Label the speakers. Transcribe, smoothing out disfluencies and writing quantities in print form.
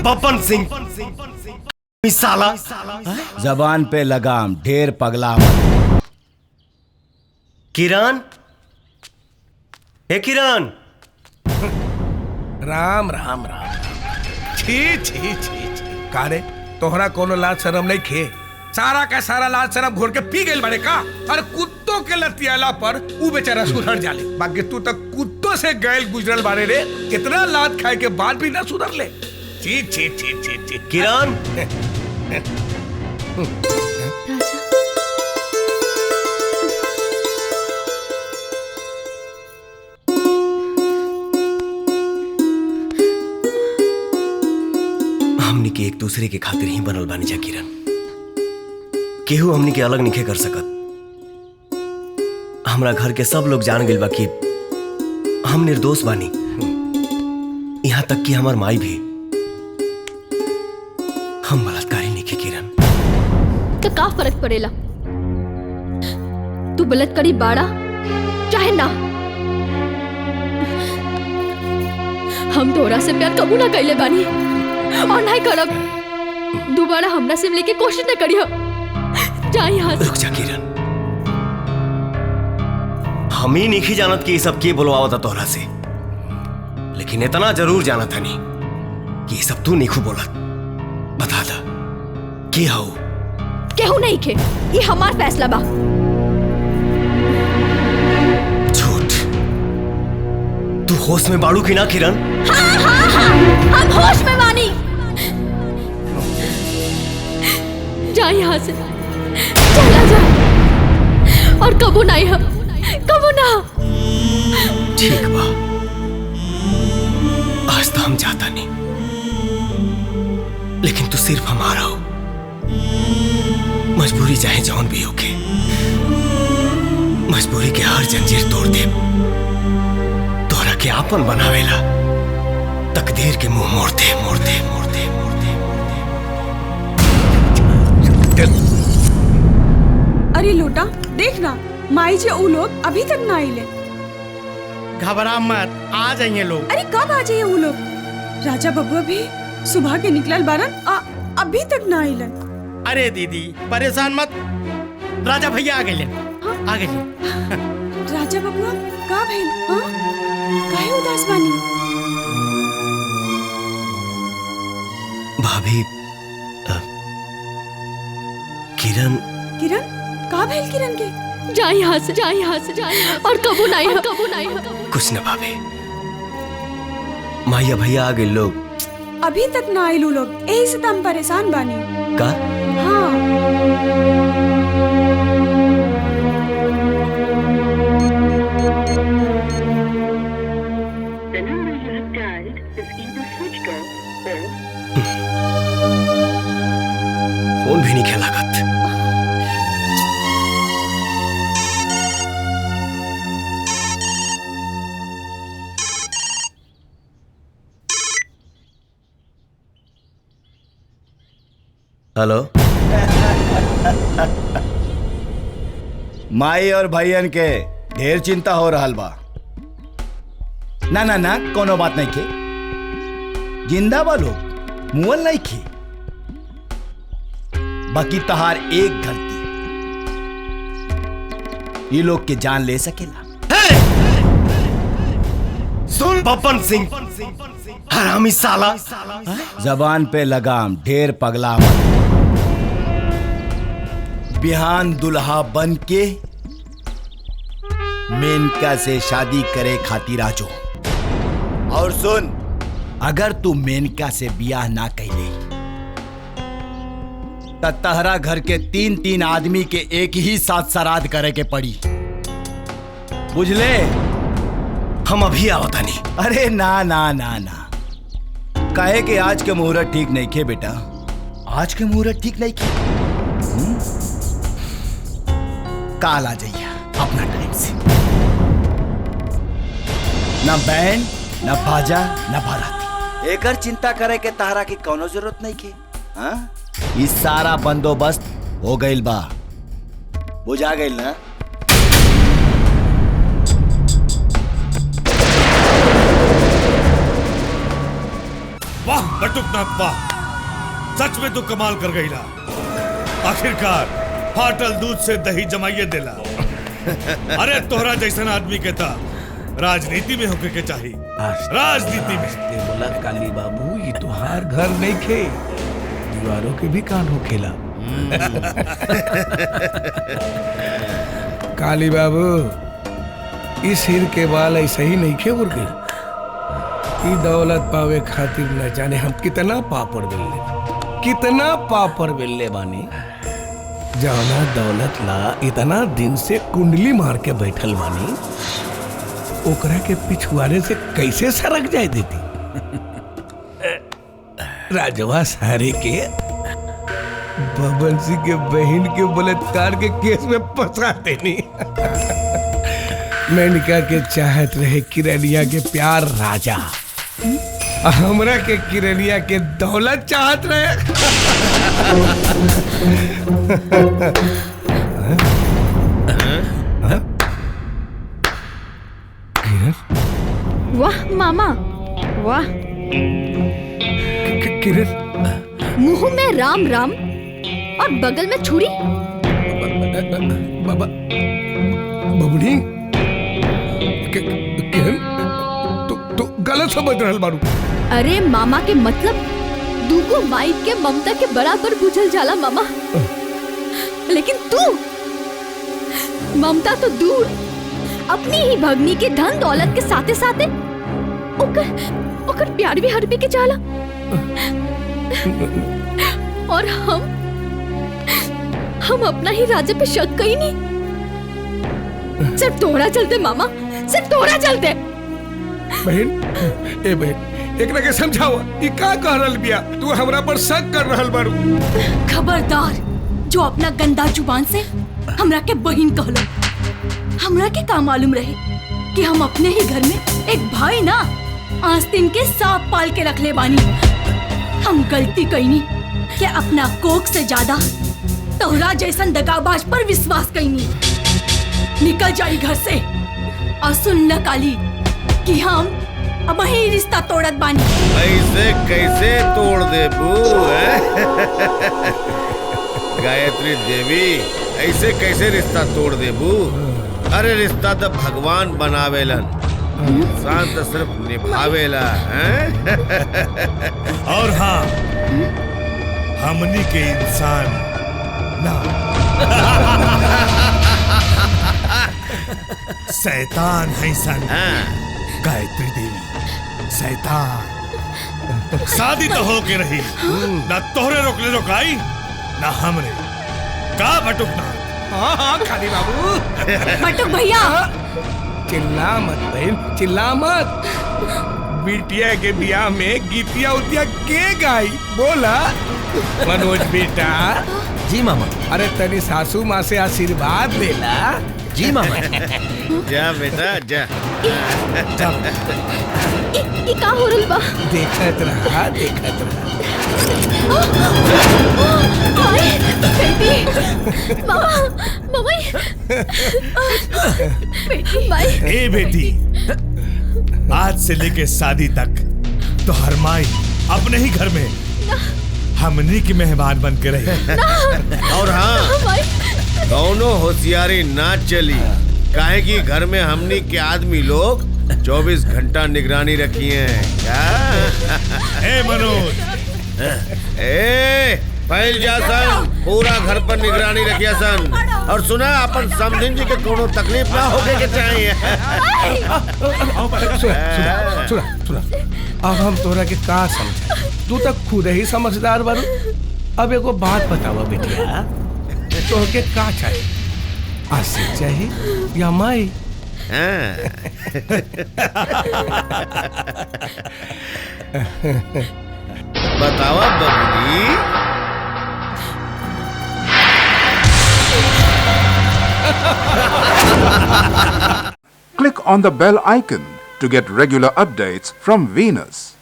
Speaker 1: बब्बन सिंह साला।
Speaker 2: जबान पे लगाम, ढेर पगला मत।
Speaker 1: किरण, हे किरण।
Speaker 3: राम राम राम। छी छी छी छी। का रे तोहरा कोनो लाज शरम नहीं खे? सारा का सारा लाज शरम घोर के पी गइल बाड़े का? और कुत्तों के लतियाला पर ऊ बेचारा सुधर जाले, बाकी तू तक कुत्तों से गैल गुजरल बाड़े रे। कितना लात खाए के बाद भी ना सुधर ले। छी छी छी छी छी।
Speaker 1: किरण, हमनी के एक दूसरे के खातिर ही बनल बानी जा किरण। केहू हमनी के अलग नहीं कर सकत। हमरा घर के सब लोग जान गइल बा कि हम निर्दोष बानी। यहाँ तक कि हमार माई भी। हम बलात्कारी नहीं के किरण।
Speaker 4: तो का फर्क पड़ेला? तू बलात्कारी बाड़ा चाहे ना। हम तोरा से प्यार कबू ना कइले बानी और नहीं करब। दोबारा हमरा से मिले के कोशिश न करियो। जा यहाँ से।
Speaker 1: रुक जा किरण, हम ही नहीं जानत कि ये सब के बोलवावता तोहरा से, लेकिन इतना जरूर जाना था नहीं कि ये सब तू नहीं बोलत। बता दा के हो?
Speaker 4: केहू नहीं खे, ये हमार फैसला बा।
Speaker 1: झूठ। तू होश में बाड़ू की ना किरण?
Speaker 4: हाँ हाँ हाँ, हम होश में बानी। जा यहाँ से, चला जा और कबू नहीं हम, कबू ना।
Speaker 1: ठीक बा, आज तो हम जाता नहीं, लेकिन तू सिर्फ हमारा हो। मजबूरी चाहे जौन भी होके, मजबूरी के हर जंजीर तोड़ दे। तोहरा के आपन बनावेला तकदीर के मुंह मोड़ दे, मोड़ दे, मोड़ दे, मोड़ दे, मोड़ दे।
Speaker 5: अरे लोटा देख ना, माई जी वो लोग अभी तक ना आइले।
Speaker 6: घबरा मत, आ जाएंगे लोग।
Speaker 5: अरे कब आ जाइए वो लोग? राजा बबुआ भी सुबह के निकलल बारन, अभी तक ना आइलन।
Speaker 6: अरे दीदी परेशान मत, राजा भैया आ गए। आ गए।
Speaker 5: राजा बबुआ का भइल? काहे उदास बानी?
Speaker 1: भाभी, किरण।
Speaker 5: किरण का भइल? किरण के
Speaker 4: जा यहाँ से, जा यहाँ से, जा यहाँ से। और कबू नहीं हम, कबू नहीं हम।
Speaker 1: कुछ न भाभी, माया भैया आ गए लोग।
Speaker 5: अभी तक ना आइलू लोग, यही से तो हम परेशान बानी।
Speaker 1: का?
Speaker 5: हाँ।
Speaker 1: फोन भी नहीं खेला गत। हेलो।
Speaker 2: माई और भैयन के ढेर चिंता हो रहा बा। ना ना ना, कोनो बात नहीं खे। जिंदा बा लोग, मुअल नहीं खे। बाकी तहार एक गलती ये लोग के जान ले सकेला।
Speaker 1: सुन बब्बन सिंह, हरामी साला।
Speaker 2: जबान पे लगाम, ढेर पगला मत। बिहान दुल्हा बन के मेनका से शादी करे खातिर आजो। और सुन, अगर तू मेनका से ब्याह ना कैले तो तहरा घर के 3-3 आदमी के एक ही साथ श्राद्ध करे के पड़ी। बुझले?
Speaker 1: हम अभी आवता नहीं।
Speaker 2: अरे ना ना ना ना, कहे कि आज के मुहूर्त ठीक नहीं खे बेटा। आज के मुहूर्त ठीक नहीं खे। काल आ जाइए अपना टाइम से। ना बैंड, ना बाजा, ना बाराती। एकर चिंता करे के तहरा की कोनो जरूरत नहीं के। हाँ, इस सारा बंदोबस्त हो गइल बा। बुझा गइल ना?
Speaker 3: वाह बटुक
Speaker 7: बटुकनाथ वाह, सच में तू कमाल कर गईला। आखिरकार फाटल दूध से दही जमाइए देला। अरे तोहरा जैसन आदमी के था राजनीति में होके के चाहिए, राजनीति में।
Speaker 3: बोला काली बाबू ये तुहार घर नहीं खे, दीवारों के भी कान हो खेला। काली बाबू इस सिर के बाल ऐसे ही नहीं खे उड़ गए। ई दौलत पावे खातिर न जाने हम कितना पापड़ बेलले बानी। जाना दौलत ला इतना दिन से कुंडली मार के बैठल बानी, ओकरा के पिछुआरे से कैसे सरक जाए देती। राजवा सारे के बबन सिंह के बहन के बलात्कार के केस में फंसा देनी। मेनका के चाहत रहे किरनिया के प्यार राजा, हमरा के किरनिया के दौलत चाहत रहे।
Speaker 4: वाह मामा वाह।
Speaker 3: किरण
Speaker 4: मुंह में राम राम और बगल में छुरी।
Speaker 3: बबुनी किरण तो गलत समझ रहल बारू।
Speaker 4: अरे मामा के मतलब दूगो माई के ममता के बराबर बुझल जाला मामा। लेकिन तू ममता तो दूर, अपनी ही भगनी के धन दौलत के साथे साथे ओकर प्यार भी हड़पी के जाला। और हम अपना ही राजा पे शक कहीं नहीं। सिर्फ तोहरा चलते मामा, सिर्फ तोहरा चलते।
Speaker 3: बहन ए बहन एकरा के समझाओ, ई का कह रहल बिया? तू हमरा पर शक कर रहल बारू।
Speaker 8: खबरदार जो अपना गंदा जुबान से हमरा के बहन कहलो। हमरा के का मालूम रहे कि हम अपने ही घर में एक भाई ना आस्तीन के सांप पाल के रख ले बानी। हम गलती कईनी कि अपना कोक से ज्यादा तोहरा जैसन दगाबाज पर विश्वास कईनी। निकल जाई घर से और सुन ल काली कि हम अब ही रिश्ता तोड़त बानी।
Speaker 9: ऐसे कैसे तोड़ दे बू? गायत्री देवी ऐसे कैसे रिश्ता तोड़ दे बू? अरे रिश्ता तो भगवान बनावेलन, इंसान तो सिर्फ निभावेला।
Speaker 7: और हाँ, हमनी के इंसान ना शैतान है सन। गायत्री देवी शैतान। शादी तो हो के रही, ना तोहरे रोकले रोकाई ना हमरे। का बटुकनाथ?
Speaker 3: हाँ खाली बाबू।
Speaker 8: बटुक भैया
Speaker 3: चिल्ला मत बहन, चिल्ला मत। बिटिया के बियाह में गीतिया उतिया के गाई बोला? मनोज बेटा।
Speaker 1: जी मामा।
Speaker 3: अरे तेरी सासू माँ से आशीर्वाद लेला।
Speaker 1: जी मामा।
Speaker 9: जा बेटा जा।
Speaker 4: ई का हो रहल बा?
Speaker 3: देखत रहा।
Speaker 4: बेटी मामा बेटी माई।
Speaker 7: ए बेटी, आज से लेके शादी तक तो हर माई अपने ही घर में हमनी की मेहमान बन के रही।
Speaker 9: और हाँ, दोनों होशियारी ना चली, काहे कि घर में हमनी के आदमी लोग 24 घंटा निगरानी रखी है।
Speaker 7: ए मनोज,
Speaker 9: फैल जा सन, पूरा घर पर निगरानी रखिया सन। और सुना, अपन समझिन जी के कोनो तकलीफ ना होके के चाहिए।
Speaker 3: सुना अब हम तोरा के का समझ, तू तक खुद ही समझदार बारू। अब एगो बात बतावा बेटिया, तो के का चाहिए? आशिक चाहिए या माई?
Speaker 9: बतावा बबली।
Speaker 10: Click on the bell icon to get regular updates from Venus.